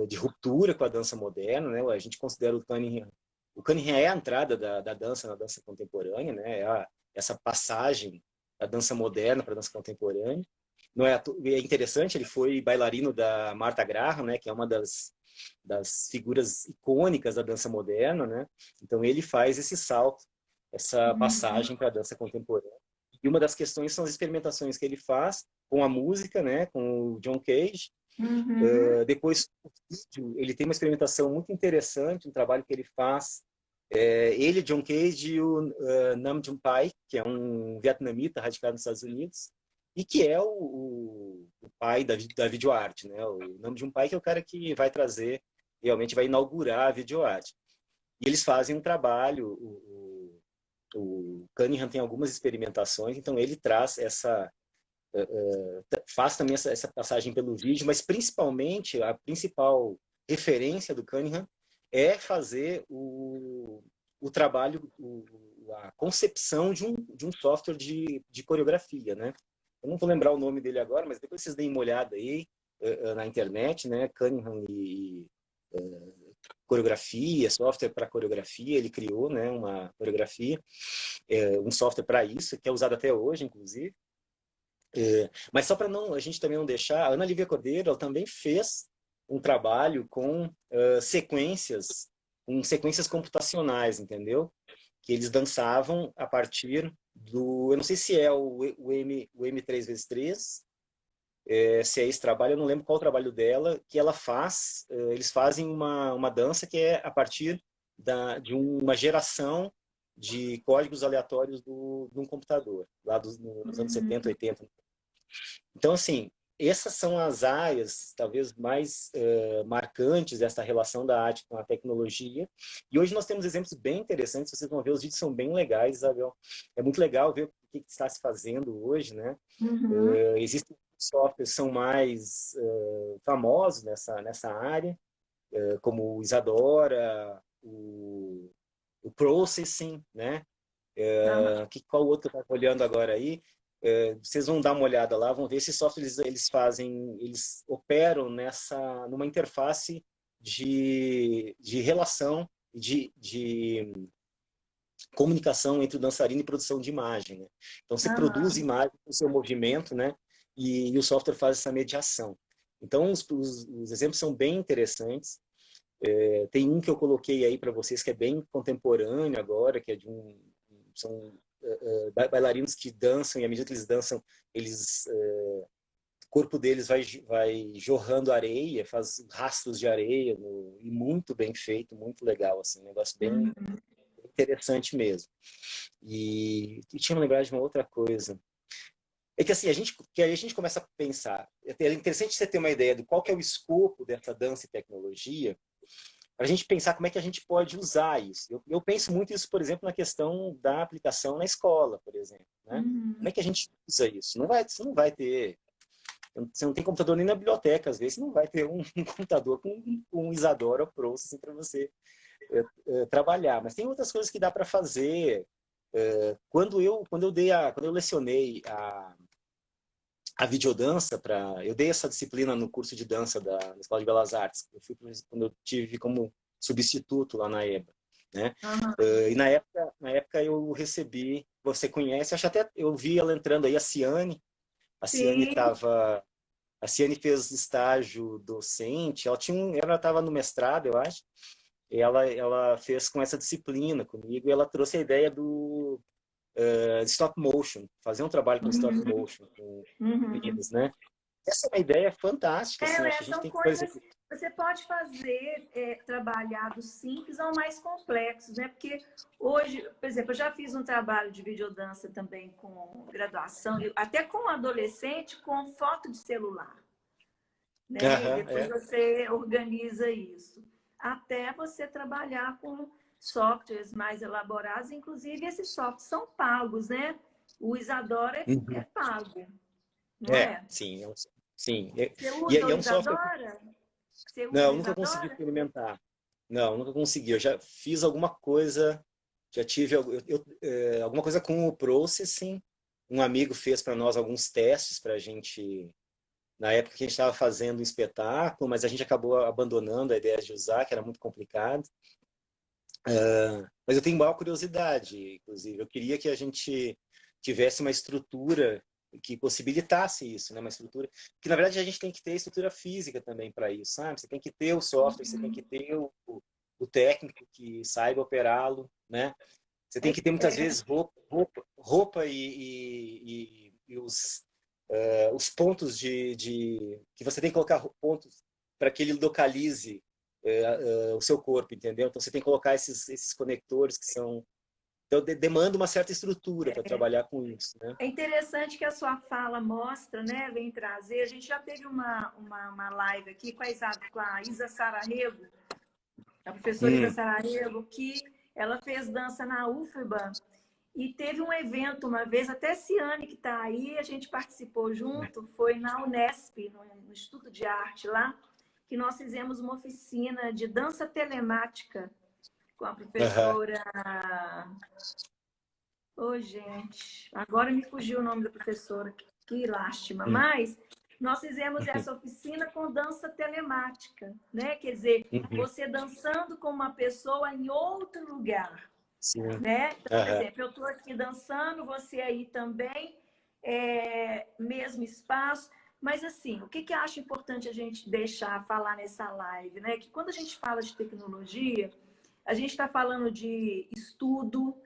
de ruptura com a dança moderna, né? A gente considera o Cunningham é a entrada da dança na dança contemporânea, né? Essa passagem da dança moderna para a dança contemporânea. Não é interessante, ele foi bailarino da Martha Graham, né? Que é uma das figuras icônicas da dança moderna, né? Então ele faz esse salto, essa Uhum. passagem para a dança contemporânea. E uma das questões são as experimentações que ele faz com a música, né? Com o John Cage. Uhum. Depois, o vídeo, ele tem uma experimentação muito interessante, um trabalho que ele faz. Ele, John Cage e o Nam June Paik, que é um vietnamita radicado nos Estados Unidos, e que é o pai da videoarte, né? O Nam June Paik é o cara que vai trazer, realmente vai inaugurar a videoarte. E eles fazem um trabalho, o Cunningham tem algumas experimentações, então ele traz faz também essa passagem pelo vídeo, mas principalmente a principal referência do Cunningham é fazer o trabalho, a concepção de um software de coreografia, né? Eu não vou lembrar o nome dele agora, mas depois vocês deem uma olhada aí na internet, né? Cunningham e coreografia, software para coreografia, ele criou, né, uma coreografia, um software para isso, que é usado até hoje, inclusive. Mas só para a gente também não deixar, a Ana Lívia Cordeiro ela também fez um trabalho com sequências computacionais, entendeu? Que eles dançavam a partir eu não sei se é o M 3x3, se é esse trabalho, eu não lembro qual o trabalho dela, que ela faz, eles fazem uma dança que é a partir de uma geração de códigos aleatórios de um computador, lá nos anos 70, 80. Então, assim, essas são as áreas, talvez, mais marcantes dessa relação da arte com a tecnologia. E hoje nós temos exemplos bem interessantes, vocês vão ver, os vídeos são bem legais, Isabel. É muito legal ver o que está se fazendo hoje, né? Uhum. Existem softwares que são mais famosos nessa área, como o Isadora, o Processing, né? Aham. Qual outro que eu estou olhando agora aí? Vocês vão dar uma olhada lá, vão ver esses softwares eles operam numa interface de relação de comunicação entre o dançarino e produção de imagem, né? Então, você produz Aham. imagem com o seu movimento, né? E o software faz essa mediação. Então, os exemplos são bem interessantes. Tem um que eu coloquei aí para vocês que é bem contemporâneo agora, que é são bailarinos que dançam, e à medida que eles dançam, o corpo deles vai jorrando areia, faz rastros de areia, e muito bem feito, muito legal, assim, um negócio bem Uhum. interessante mesmo. E tinha me lembrado de uma outra coisa. É que assim, aí a gente começa a pensar. É interessante você ter uma ideia de qual que é o escopo dessa dança e tecnologia, para a gente pensar como é que a gente pode usar isso. Eu penso muito isso, por exemplo, na questão da aplicação na escola, por exemplo, né? Como Uhum. é que a gente usa isso? Você não vai ter... Você não tem computador nem na biblioteca, às vezes, você não vai ter um computador com um Isadora ou Process assim, para você trabalhar. Mas tem outras coisas que dá para fazer. Quando eu lecionei a videodança eu dei essa disciplina no curso de dança da Escola de Belas Artes. Quando eu tive como substituto lá na EBA, né? Aham. E na época eu recebi, você conhece, acho até eu vi ela entrando aí, a Ciane. A Ciane Sim, estava A Ciane fez estágio docente, ela estava no mestrado, eu acho, e ela fez com essa disciplina comigo, e ela trouxe a ideia do stop motion, fazer um trabalho com stop uhum, motion, com uhum. meninos, né? Essa é uma ideia fantástica, assim, acho que a gente São tem que, por coisas exemplo... você pode fazer, trabalhar do simples ao mais complexo, né? Porque hoje, por exemplo, eu já fiz um trabalho de videodança também com graduação, até com adolescente, com foto de celular, né? E Aham, depois você organiza isso. Até você trabalhar com softwares mais elaborados, inclusive esses softwares são pagos, né? O Isadora é uhum. pago, não é? Sim, sim. Você E usa o é um software... Isadora? Você usa o Não, nunca consegui Isadora? experimentar. Não, nunca consegui. Eu já fiz alguma coisa, já tive alguma coisa com o Processing. Um amigo fez para nós alguns testes para a gente, na época que a gente estava fazendo um espetáculo, mas a gente acabou abandonando a ideia de usar, que era muito complicado. Mas eu tenho maior curiosidade, inclusive. Eu queria que a gente tivesse uma estrutura que possibilitasse isso, né? Uma estrutura que, na verdade, a gente tem que ter estrutura física também para isso, sabe? Você tem que ter o software, você tem que ter o técnico que saiba operá-lo, né? Você tem que ter, muitas vezes, roupa e os pontos que você tem que colocar pontos para que ele localize o seu corpo, entendeu? Então, você tem que colocar esses conectores que são... Então, demanda uma certa estrutura para trabalhar com isso, né? É interessante que a sua fala mostra, né? Vem trazer. A gente já teve uma live aqui com a Isa Sararrego, a professora Isa Hum, Sararrego, que ela fez dança na UFBA e teve um evento uma vez, até Ciane que está aí, a gente participou junto, foi na Unesp, no Instituto de Arte lá, que nós fizemos uma oficina de dança telemática com a aham, professora. Ô, gente, agora me fugiu o nome da professora, que lástima. hum, Mas nós fizemos essa oficina com dança telemática, né? Quer dizer, uhum, você dançando com uma pessoa em outro lugar, sim, né? Então, por aham, exemplo, eu estou aqui dançando, você aí também, mesmo espaço. Mas, assim, o que eu acho importante a gente deixar falar nessa live, né? Que quando a gente fala de tecnologia, a gente está falando de estudo,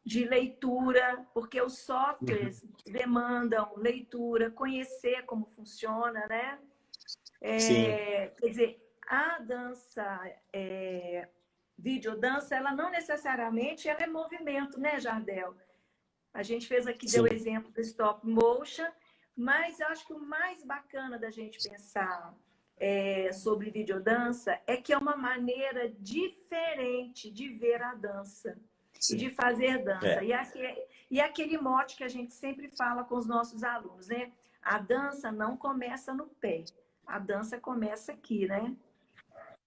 de leitura, porque os uhum, softwares demandam leitura, conhecer como funciona, né? sim, Quer dizer, a dança, videodança, ela não necessariamente ela é movimento, né, Jardel? A gente fez aqui, deu o sim, exemplo do stop motion, mas eu acho que o mais bacana da gente pensar sobre videodança é que é uma maneira diferente de ver a dança e de sim, fazer dança. é, E aquele mote que a gente sempre fala com os nossos alunos, né? A dança não começa no pé, a dança começa aqui, né?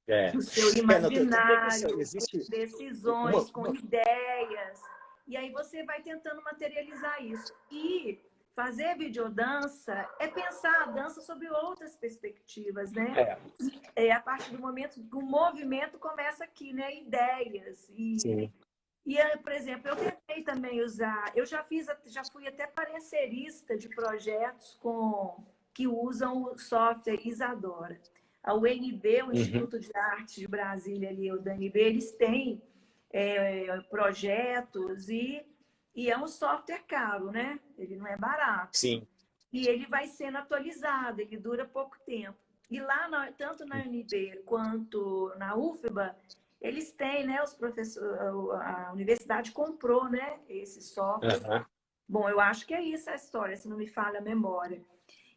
é. No seu Não, tanto é que imaginário, com existe decisões, com ideias. E aí você vai tentando materializar isso. E fazer videodança é pensar a dança sobre outras perspectivas, né? A partir do momento que o movimento começa aqui, né? Ideias. Sim. Por exemplo, eu tentei também usar, eu já fui até parecerista de projetos que usam o software Isadora. A UNB, o Uhum. Instituto de Arte de Brasília, ali, o DNB, eles têm projetos e é um software caro, né? Ele não é barato. Sim. E ele vai sendo atualizado, ele dura pouco tempo. E lá, tanto na UNB quanto na UFBA, eles têm, né? Os professores, a universidade comprou, né? Esse software. Uhum. Bom, eu acho que é isso a história, se não me falha a memória.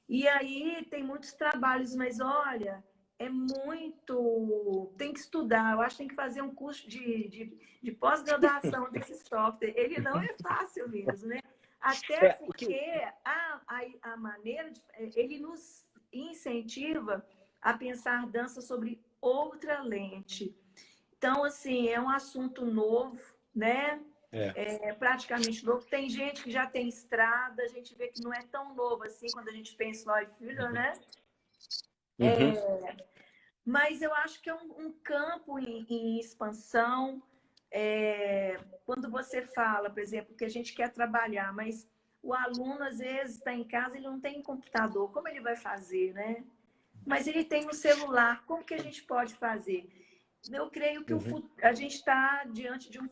E aí tem muitos trabalhos, mas olha, é muito. Tem que estudar, eu acho que tem que fazer um curso de pós-graduação desse software. Ele não é fácil mesmo, né? Até porque a maneira ele nos incentiva a pensar dança sobre outra lente. Então, assim, é um assunto novo, né? É praticamente novo. Tem gente que já tem estrada, a gente vê que não é tão novo assim quando a gente pensa em Lloyd Fuller, né? Uhum. Mas eu acho que é um campo em expansão. Quando você fala, por exemplo, que a gente quer trabalhar, mas o aluno às vezes está em casa, ele não tem computador, como ele vai fazer, né? Mas ele tem um celular, como que a gente pode fazer? Eu creio que Uhum. a gente está diante de um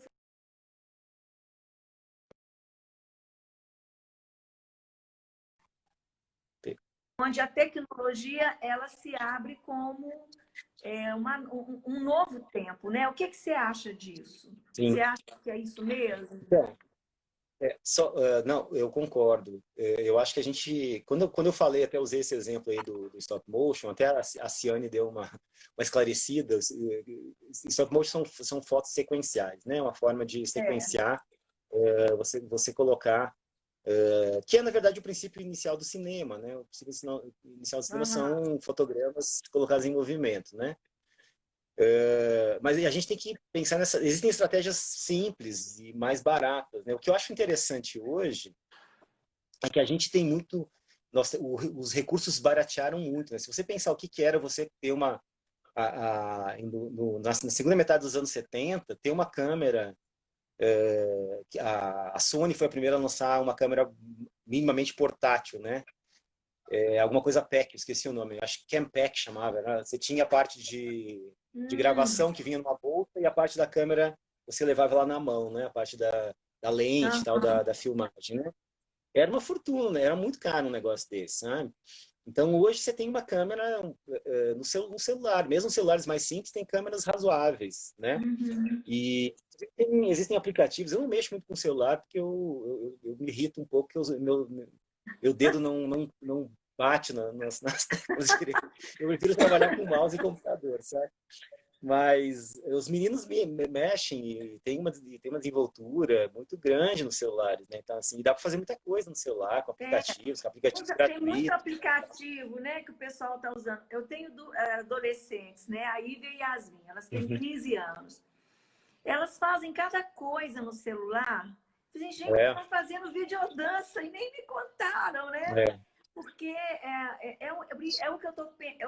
onde a tecnologia ela se abre como um novo tempo, né? O que você acha disso? Sim. Você acha que é isso mesmo? Bom, não, eu concordo. Eu acho que a gente, quando eu falei, até usei esse exemplo aí do stop motion, até a Ciane deu uma esclarecida. Stop motion são fotos sequenciais, né? Uma forma de sequenciar, você colocar, que é na verdade o princípio inicial do cinema, né? O princípio inicial do cinema são fotogramas colocados em movimento, né? Mas a gente tem que pensar nessa. Existem estratégias simples e mais baratas, né? O que eu acho interessante hoje é que a gente tem muito. Nossa, os recursos baratearam muito, né? Se você pensar o que era você ter uma. Na segunda metade dos anos 70, ter uma câmera. A Sony foi a primeira a lançar uma câmera minimamente portátil, né? Alguma coisa PEC, esqueci o nome. Acho que Campac chamava. Né? Você tinha a parte de gravação que vinha numa bolsa e a parte da câmera você levava lá na mão, né? A parte da lente, tal, da filmagem, né? Era uma fortuna, né? Era muito caro um negócio desse, sabe? Então hoje você tem uma câmera no celular, mesmo celulares mais simples tem câmeras razoáveis, né? E existem aplicativos. Eu não mexo muito com o celular porque eu me irrito um pouco porque meu dedo não bate nas teclas direito. Eu prefiro trabalhar com mouse e computador, sabe? Mas os meninos mexem e tem uma desenvoltura muito grande nos celulares, né? Então, assim, dá para fazer muita coisa no celular, com aplicativos Tem muito gratuitos. aplicativo, né, que o pessoal está usando. Eu tenho adolescentes, né, a Ivy e a Yasmin, elas têm 15 anos. Elas fazem cada coisa no celular. Dizem, gente, estão fazendo videodança e nem me contaram, né? Porque é o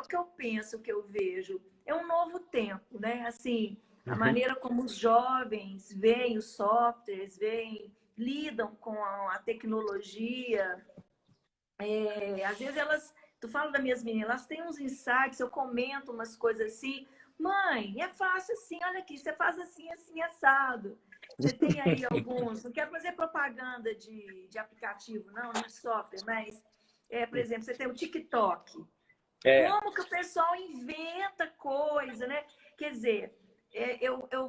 que eu penso, o que eu vejo. É um novo tempo, né? Assim, a maneira como os jovens veem os softwares, lidam com a tecnologia. Às vezes tu fala das minhas meninas, elas têm uns insights, eu comento umas coisas assim. Mãe, é fácil assim, olha aqui, você faz assim, assim, assado. Você tem aí alguns, não quero fazer propaganda de aplicativo, não, nem de software, mas, por exemplo, você tem o TikTok. Como que o pessoal inventa coisa, né? Quer dizer, eu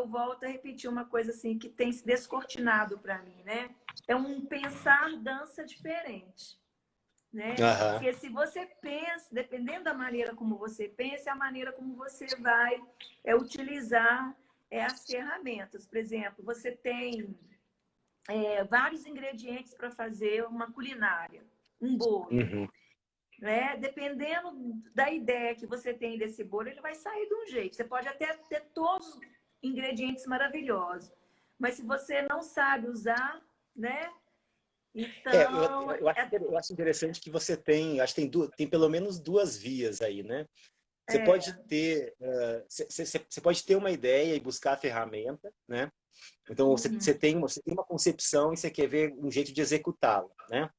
volto a repetir uma coisa assim que tem se descortinado para mim, né? É um pensar dança diferente. Né? Porque se você pensa, dependendo da maneira como você pensa, é a maneira como você vai utilizar as ferramentas. Por exemplo, você tem vários ingredientes para fazer uma culinária, um bolo. Né? Dependendo da ideia que você tem desse bolo, ele vai sair de um jeito. Você pode até ter todos os ingredientes maravilhosos, mas se você não sabe usar, né? Então, eu acho interessante que você tem, acho que tem pelo menos duas vias aí, né? Você é, pode ter, você pode ter uma ideia e buscar a ferramenta, né? Então uhum, você tem uma concepção e você quer ver um jeito de executá-la, né?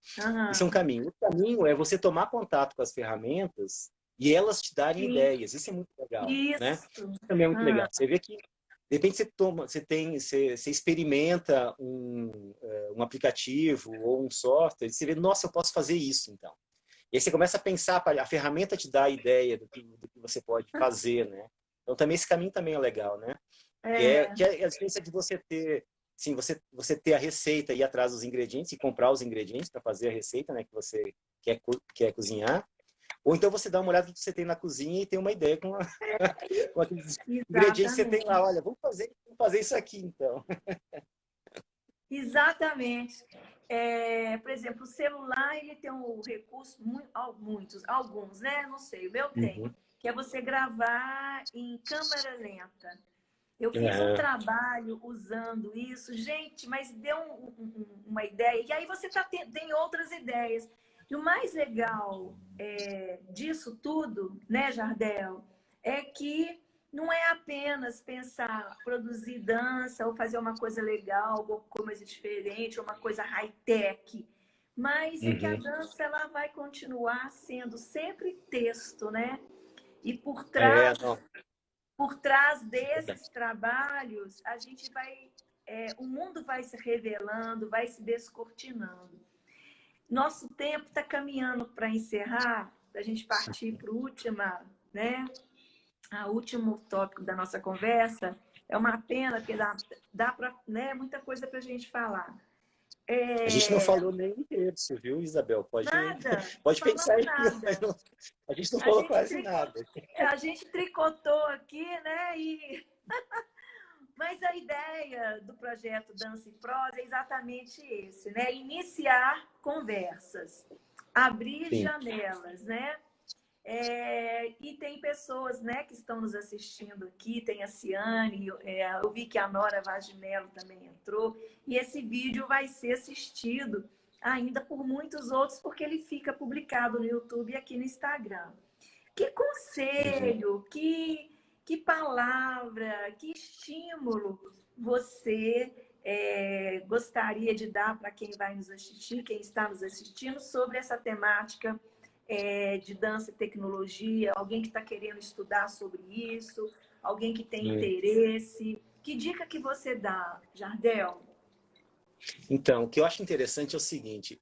Isso é um aham, caminho. O caminho é você tomar contato com as ferramentas e elas te darem sim, ideias. Isso é muito legal, né? isso, Isso também é muito aham, legal. Você vê que de repente você experimenta um aplicativo ou um software e você vê, nossa, eu posso fazer isso, então. E aí você começa a pensar, a ferramenta te dá a ideia do que você pode fazer, né? Então também esse caminho também é legal, né? é, Que é a diferença de você ter, sim, você ter a receita e ir atrás dos ingredientes e comprar os ingredientes para fazer a receita, né, que você quer cozinhar. Ou então você dá uma olhada no que você tem na cozinha e tem uma ideia com aqueles ingredientes que você tem lá. exatamente. Olha, vamos fazer isso aqui, então. Exatamente. É, por exemplo, o celular ele tem um recurso, alguns, né? Não sei, o meu tem, Uhum. que é você gravar em câmera lenta. Eu fiz um Uhum. trabalho usando isso, gente, mas deu uma ideia. E aí você tem outras ideias. E o mais legal disso tudo, né, Jardel, é que não é apenas pensar, produzir dança ou fazer uma coisa legal, alguma coisa diferente, uma coisa high-tech, mas é que a Uhum. dança ela vai continuar sendo sempre texto, né? E Não, por trás é verdade. desses trabalhos, a gente vai, o mundo vai se revelando, vai se descortinando. Nosso tempo está caminhando para encerrar, para a gente partir para o último tópico da nossa conversa. É uma pena, porque dá para, né, muita coisa para a gente falar. A gente não É, falou nem um terço, viu, Isabel? nada, não Pode pensar falamos aí, mas nada. a gente não A falou gente, quase nada. a gente tricotou aqui, né? Mas a ideia do projeto Dança e Prosa é exatamente esse, né? Iniciar conversas, abrir Sim. janelas, né? E tem pessoas, né, que estão nos assistindo aqui, tem a Ciane, eu vi que a Nora Vaz de Mello também entrou, e esse vídeo vai ser assistido ainda por muitos outros, porque ele fica publicado no YouTube e aqui no Instagram. Que Uhum. conselho, que palavra, que estímulo você gostaria de dar para quem vai nos assistir, quem está nos assistindo, sobre essa temática de dança e tecnologia? Alguém que está querendo estudar sobre isso, alguém que tem Hum. interesse. Que dica que você dá, Jardel? Então, o que eu acho interessante é o seguinte: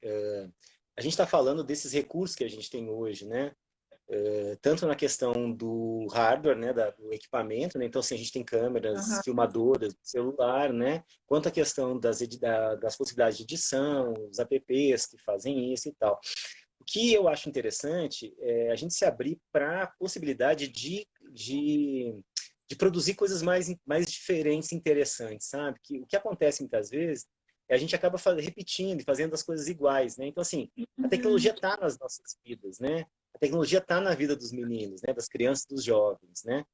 a gente está falando desses recursos que a gente tem hoje, né? Tanto na questão do hardware, né, do equipamento, né? Então, assim, a gente tem câmeras, Uhum. filmadoras, celular, né? Quanto à questão das possibilidades de edição, os apps que fazem isso e tal. O que eu acho interessante é a gente se abrir para a possibilidade de produzir coisas mais diferentes, interessantes, sabe? O que acontece muitas vezes é a gente acaba repetindo e fazendo as coisas iguais, né? Então, assim, a tecnologia está nas nossas vidas, né? A tecnologia está na vida dos meninos, né? Das crianças, dos jovens, né?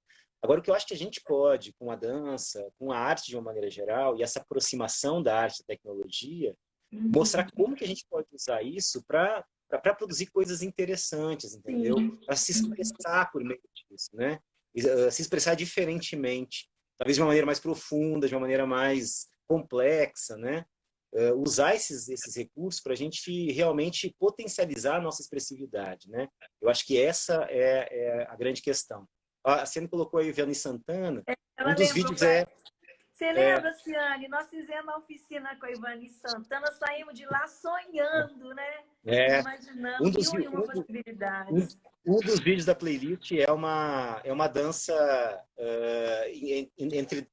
Agora, o que eu acho que a gente pode, com a dança, com a arte de uma maneira geral, e essa aproximação da arte e da tecnologia, mostrar Uhum. como que a gente pode usar isso para produzir coisas interessantes, entendeu? Sim. Para se expressar por meio disso, né? Se expressar diferentemente, talvez de uma maneira mais profunda, de uma maneira mais complexa, né? Usar esses recursos para a gente realmente potencializar a nossa expressividade, né? Eu acho que essa é a grande questão. A Ciane colocou aí o Vianney Santana, Ela um dos lembrou, vídeos é, você é, lembra, Ciane? Nós fizemos a oficina com a Ivani Santana, saímos de lá sonhando, né? é Imaginando um mil dos, e uma um, possibilidades. um dos vídeos da playlist é uma dança entre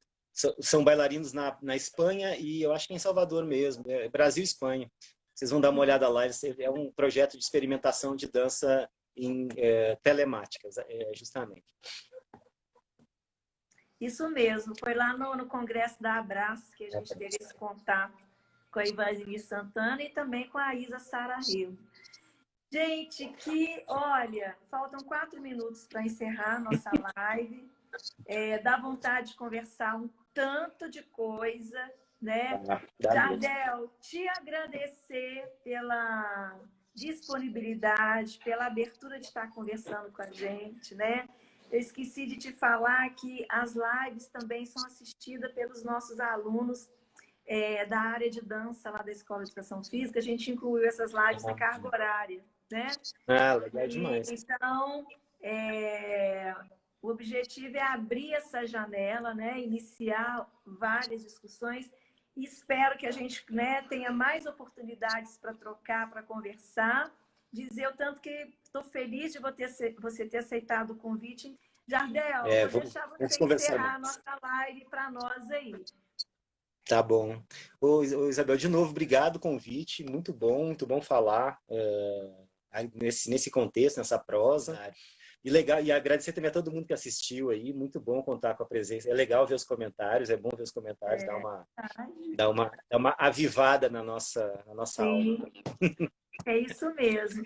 são bailarinos na Espanha e eu acho que é em Salvador mesmo, Brasil e Espanha. Vocês vão dar uma olhada lá, é um projeto de experimentação de dança em telemáticas, justamente. Isso mesmo, foi lá no Congresso da Abraço que a gente teve esse contato com a Ivani Santana e também com a Isa Sararreu. Gente, olha, faltam 4 minutos para encerrar a nossa live. Dá vontade de conversar um tanto de coisa, né? Dá mesmo. Jardel, te agradecer pela disponibilidade, pela abertura de estar conversando com a gente, né? Eu esqueci de te falar que as lives também são assistidas pelos nossos alunos da área de dança lá da Escola de Educação Física. A gente incluiu essas lives na carga horária, né? Legal demais. Então, o objetivo é abrir essa janela, né? Iniciar várias discussões. E espero que a gente, né, tenha mais oportunidades para trocar, para conversar. Dizer o tanto que estou feliz de você ter aceitado o convite. Jardel, vou deixar você encerrar a nossa live para nós aí. Tá bom. Ô, Isabel, de novo, obrigado pelo convite. Muito bom falar nesse contexto, nessa prosa. E legal, e agradecer também a todo mundo que assistiu aí. Muito bom contar com a presença. É legal ver os comentários, é bom ver os comentários, dar uma avivada na nossa aula. É isso mesmo.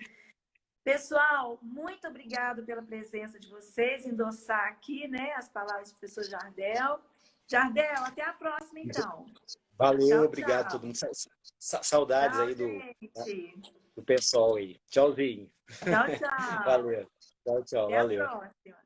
Pessoal, muito obrigado pela presença de vocês, endossar aqui, né, as palavras do professor Jardel. Jardel, até a próxima, então. Valeu, tchau, obrigado a todo mundo. Saudades aí do pessoal aí. Tchauzinho. Tchau. Valeu. Tchau, até valeu. a próxima.